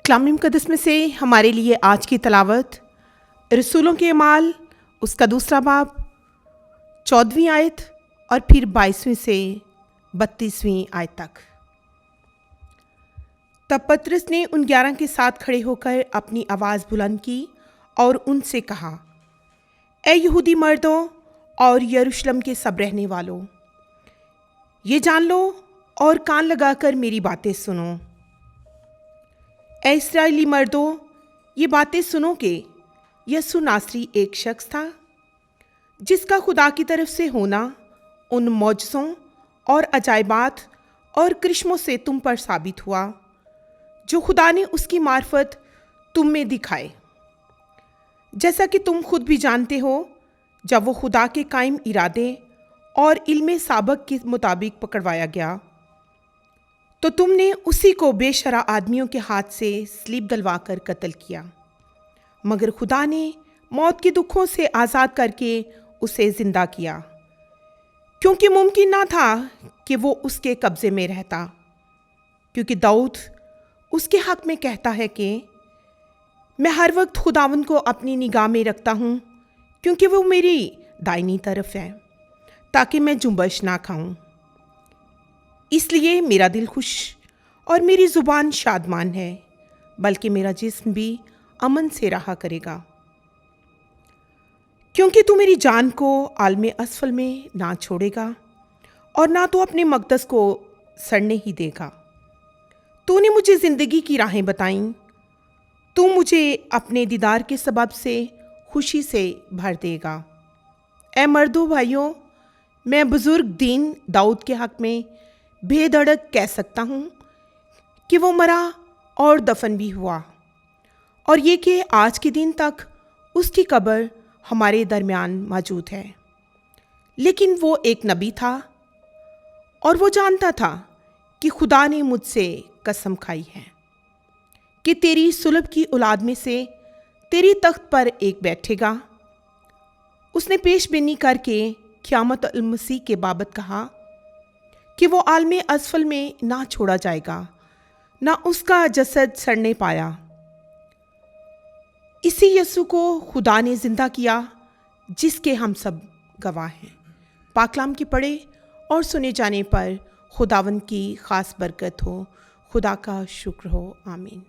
कलाम मुक़द्दस में से हमारे लिए आज की तलावत रसूलों के अमाल उसका दूसरा बाब 14वीं आयत और फिर 22वीं से 32वीं आयत तक। तब पतरस ने उन 11 के साथ खड़े होकर अपनी आवाज़ बुलंद की और उनसे कहा, ए यहूदी मर्दों और यरूशलेम के सब रहने वालों, ये जान लो और कान लगाकर मेरी बातें सुनो। ए इस्राएली मर्दों, ये बातें सुनो कि यीशु नासरी एक शख्स था जिसका खुदा की तरफ से होना उन मौजज़ों और अजायबात और करिश्मों से तुम पर साबित हुआ जो खुदा ने उसकी मार्फत तुम में दिखाए, जैसा कि तुम खुद भी जानते हो। जब वो खुदा के कायम इरादे और इल्मे साबक के मुताबिक पकड़वाया गया तो तुमने उसी को बेशरा आदमियों के हाथ से स्लीब डलवाकर कत्ल किया, मगर खुदा ने मौत के दुखों से आज़ाद करके उसे ज़िंदा किया, क्योंकि मुमकिन ना था कि वो उसके कब्ज़े में रहता। क्योंकि दाऊद उसके हक़ में कहता है कि मैं हर वक्त खुदावंद को अपनी निगाह में रखता हूँ, क्योंकि वो मेरी दाहिनी तरफ है, ताकि मैं जुम्बश ना खाऊं। इसलिए मेरा दिल खुश और मेरी ज़ुबान शादमान है, बल्कि मेरा जिस्म भी अमन से रहा करेगा। क्योंकि तू मेरी जान को आलमे असफल में ना छोड़ेगा और ना तो अपने मक़दस को सड़ने ही देगा। तूने मुझे ज़िंदगी की राहें बताईं, तू मुझे अपने दीदार के सबब से खुशी से भर देगा। ए मर्दों भाइयों, मैं बुज़ुर्ग दीन दाऊद के हक़ में बेधड़क कह सकता हूँ कि वो मरा और दफन भी हुआ, और ये कि आज के दिन तक उसकी कब्र हमारे दरमियान मौजूद है। लेकिन वो एक नबी था और वो जानता था कि खुदा ने मुझसे कसम खाई है कि तेरी सुलभ की औलाद में से तेरी तख्त पर एक बैठेगा। उसने पेशबीनी करके क़यामत अल मसीह के बाबत कहा कि वो आलमे असफल में ना छोड़ा जाएगा, ना उसका जसद सड़ने पाया। इसी यीशु को खुदा ने ज़िंदा किया, जिसके हम सब गवाह हैं। पाक कलाम के पढ़े और सुने जाने पर खुदावंद की ख़ास बरकत हो। खुदा का शुक्र हो। आमीन।